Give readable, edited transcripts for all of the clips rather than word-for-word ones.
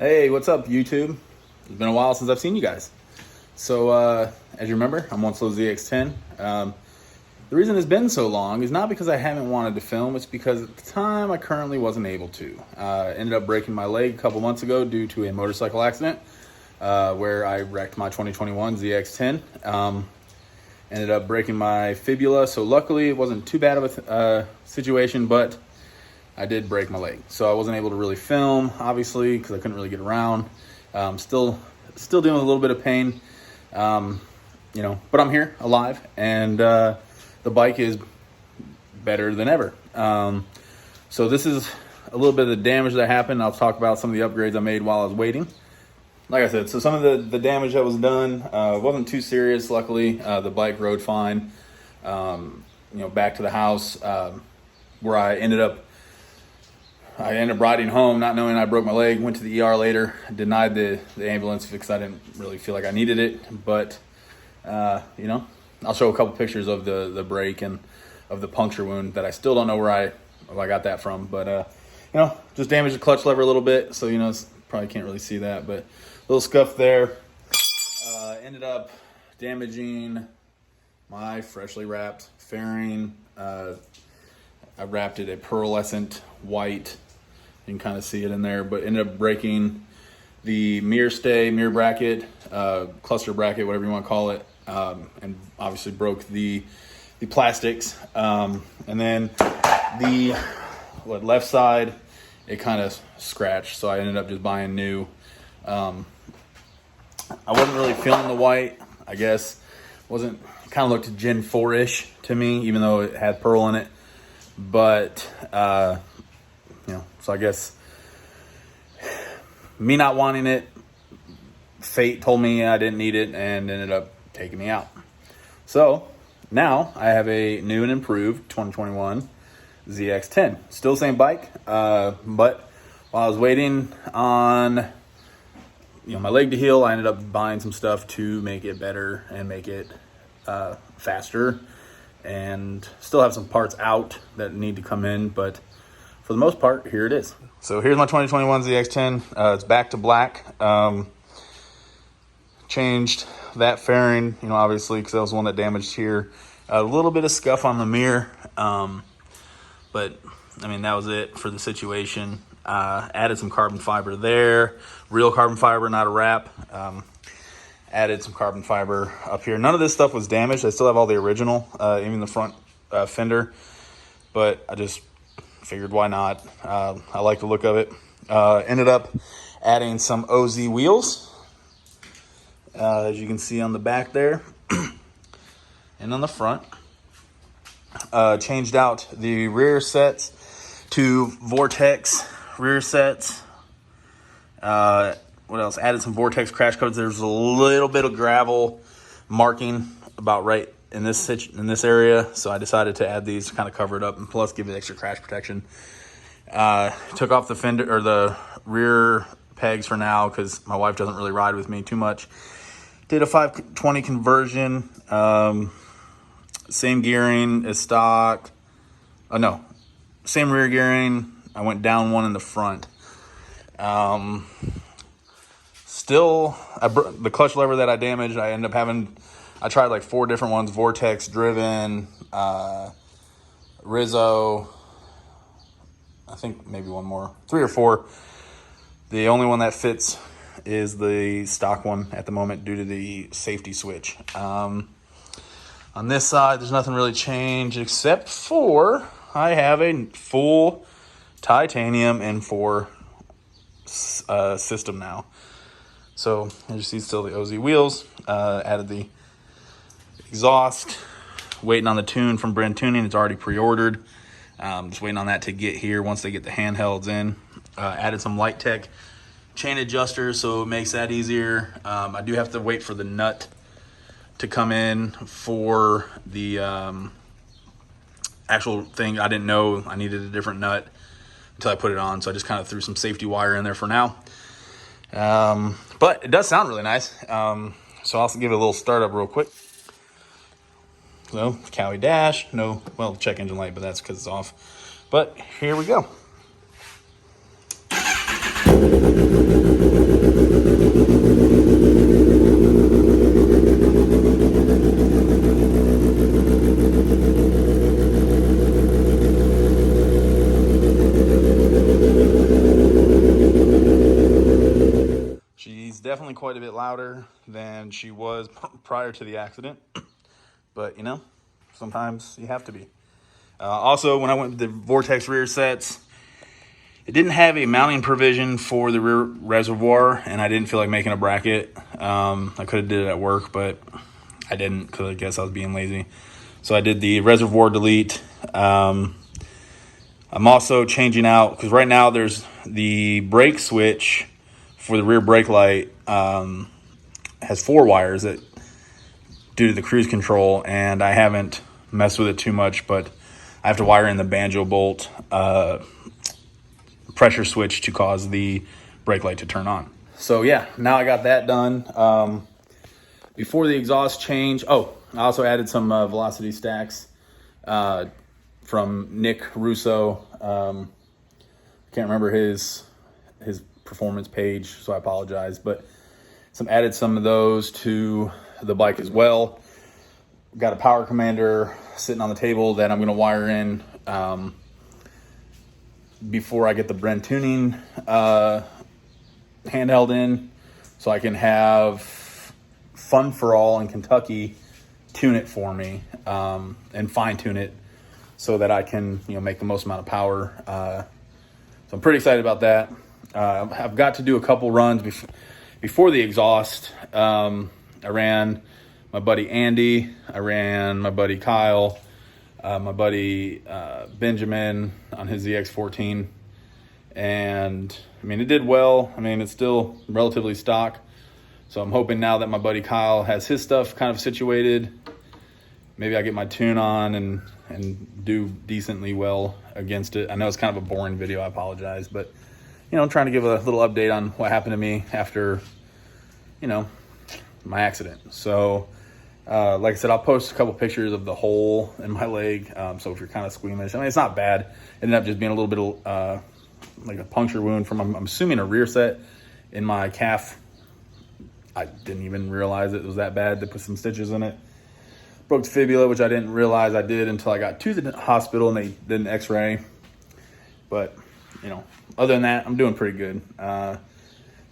Hey, what's up, YouTube? It's been a while since I've seen you guys. So, as you remember, I'm on Slow ZX10. The reason it's been so long is not because I haven't wanted to film, it's because at the time I currently wasn't able to. Ended up breaking my leg a couple months ago due to a motorcycle accident where I wrecked my 2021 ZX10. Ended up breaking my fibula, so luckily it wasn't too bad of a situation, but I did break my leg. So I wasn't able to really film, obviously, because I couldn't really get around. Still dealing with a little bit of pain, but I'm here, alive, and the bike is better than ever. So this is a little bit of the damage that happened. I'll talk about some of the upgrades I made while I was waiting. Like I said, so some of the damage that was done wasn't too serious, luckily. The bike rode fine. Back to the house where I ended up riding home, not knowing I broke my leg. Went to the ER later. Denied the ambulance because I didn't really feel like I needed it. But I'll show a couple pictures of the break and of the puncture wound that I still don't know where I got that from. But just damaged the clutch lever a little bit, so probably can't really see that. But a little scuff there. Ended up damaging my freshly wrapped fairing. I wrapped it a pearlescent white. You can kind of see it in there, but ended up breaking the mirror bracket, cluster bracket, whatever you want to call it, and obviously broke the plastics. And then the left side, it kind of scratched, so I ended up just buying new. I wasn't really feeling the white, I guess. Kind of looked Gen 4-ish to me, even though it had pearl in it. But so I guess me not wanting it, fate told me I didn't need it and ended up taking me out. So now I have a new and improved 2021 ZX10. Still the same bike, but while I was waiting on my leg to heal, I ended up buying some stuff to make it better and make it faster, and still have some parts out that need to come in, but for the most part, here it is. So here's my 2021 ZX10. It's back to black. Changed that fairing, obviously, because that was the one that damaged here. A little bit of scuff on the mirror, but that was it for the situation. Added some carbon fiber there, real carbon fiber, not a wrap. Added some carbon fiber up here. None of this stuff was damaged. I still have all the original, even the front fender, but I just figured why not. I like the look of it. Ended up adding some OZ wheels, as you can see on the back there, and on the front. Changed out the rear sets to Vortex rear sets. What else? Added some Vortex crash coats. There's a little bit of gravel marking about right in this area, so I decided to add these to kind of cover it up and plus give it extra crash protection. Took off the fender or the rear pegs for now because my wife doesn't really ride with me too much. Did a 520 conversion. Same gearing as stock. Same rear gearing. I went down one in the front. The clutch lever that I damaged, I tried like 4 different ones: Vortex, Driven, Russo, I think maybe one more, 3 or 4. The only one that fits is the stock one at the moment due to the safety switch. On this side, there's nothing really changed except for I have a full titanium N4 system now. So as you see, still the OZ wheels. Added the exhaust. Waiting on the tune from Brand Tuning. It's already pre-ordered. Just waiting on that to get here once they get the handhelds in. Added some Light Tech chain adjusters, so it makes that easier. I do have to wait for the nut to come in for the actual thing. I didn't know I needed a different nut until I put it on, so I just kind of threw some safety wire in there for now. But it does sound really nice. So I'll give it a little startup real quick. So Cowie dash, check engine light, but that's because it's off. But here we go. She's definitely quite a bit louder than she was prior to the accident, but you know, sometimes you have to be. Also, when I went with the Vortex rear sets, it didn't have a mounting provision for the rear reservoir, and I didn't feel like making a bracket. I could have did it at work, but I didn't because I guess I was being lazy. So I did the reservoir delete. I'm also changing out, because right now there's the brake switch for the rear brake light has 4 wires that due to the cruise control, and I haven't messed with it too much, but I have to wire in the banjo bolt pressure switch to cause the brake light to turn on. So yeah, now I got that done. Before the exhaust change, I also added some velocity stacks from Nick Russo. Can't remember his performance page, so I apologize, but added some of those to the bike as well. Got a power commander sitting on the table that I'm going to wire in before I get the Bren tuning handheld in, so I can have Fun for All in Kentucky tune it for me and fine tune it so that I can make the most amount of power. So I'm pretty excited about that. I've got to do a couple runs before the exhaust. I ran my buddy Andy, I ran my buddy Kyle, my buddy Benjamin on his ZX14, and I mean, it did well. I mean, it's still relatively stock, so I'm hoping now that my buddy Kyle has his stuff kind of situated, maybe I get my tune on and do decently well against it. I know it's kind of a boring video, I apologize, but I'm trying to give a little update on what happened to me after my accident. So like I said, I'll post a couple pictures of the hole in my leg, so if you're kind of squeamish, I mean, it's not bad. It ended up just being a little bit of like a puncture wound from, I'm assuming, a rear set in my calf. I didn't even realize it was that bad. They put some stitches in it. Broke the fibula, which I didn't realize I did until I got to the hospital and they did an x-ray. But other than that, I'm doing pretty good. So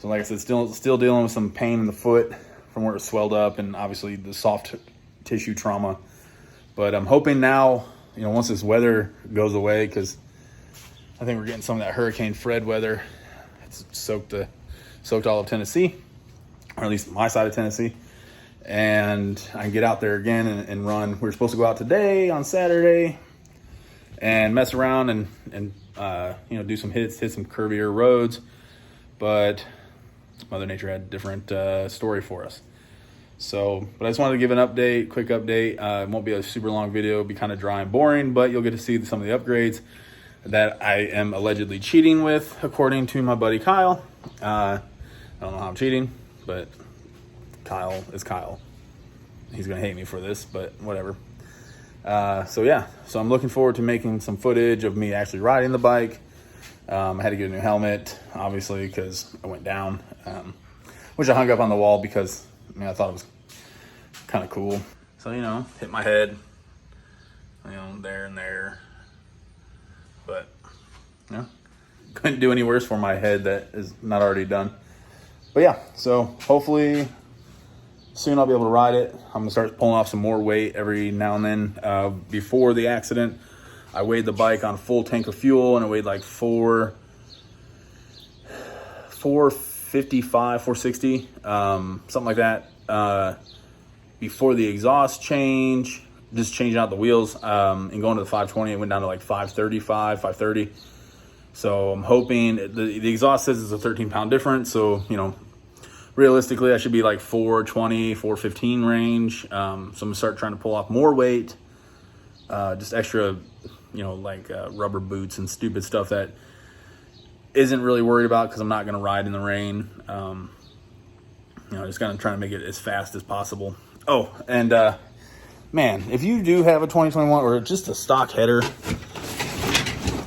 like I said, still dealing with some pain in the foot from where it swelled up, and obviously the soft tissue trauma. But I'm hoping now, once this weather goes away, because I think we're getting some of that Hurricane Fred weather. It's soaked all of Tennessee, or at least my side of Tennessee. And I can get out there again and run. We were supposed to go out today on Saturday and mess around and do some hit some curvier roads, but Mother Nature had a different story for us. So, but I just wanted to give an quick update. It won't be a super long video, it'll be kind of dry and boring, but you'll get to see some of the upgrades that I am allegedly cheating with, according to my buddy Kyle. I don't know how I'm cheating, but Kyle is Kyle. He's gonna hate me for this, but whatever. So yeah, so I'm looking forward to making some footage of me actually riding the bike. I had to get a new helmet, obviously, because I went down, which I hung up on the wall because I thought it was kind of cool. So hit my head, there and there, but couldn't do any worse for my head that is not already done. But yeah, so hopefully soon I'll be able to ride it. I'm gonna start pulling off some more weight every now and then. Before the accident, I weighed the bike on full tank of fuel, and it weighed like 455, 460, something like that. Before the exhaust change, just changing out the wheels, and going to the 520, it went down to like 535, 530. So I'm hoping the exhaust says it's a 13-pound difference. So realistically, I should be like 420, 415 range. So I'm gonna start trying to pull off more weight, just extra, like rubber boots and stupid stuff that isn't really worried about because I'm not gonna ride in the rain. Just gonna try to make it as fast as possible. Oh, and man, if you do have a 2021 or just a stock header,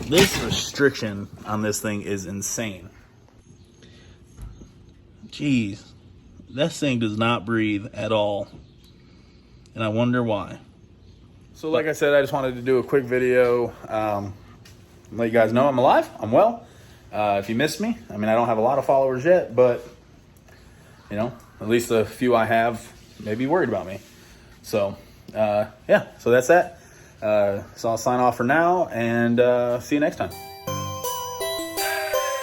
this restriction on this thing is insane. Jeez, this thing does not breathe at all. And I wonder why. So like I said, I just wanted to do a quick video. Let you guys know I'm alive, I'm well. If you missed me, I mean, I don't have a lot of followers yet, but you know, at least the few I have may be worried about me. So yeah, so that's that. So I'll sign off for now, and see you next time.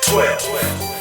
12.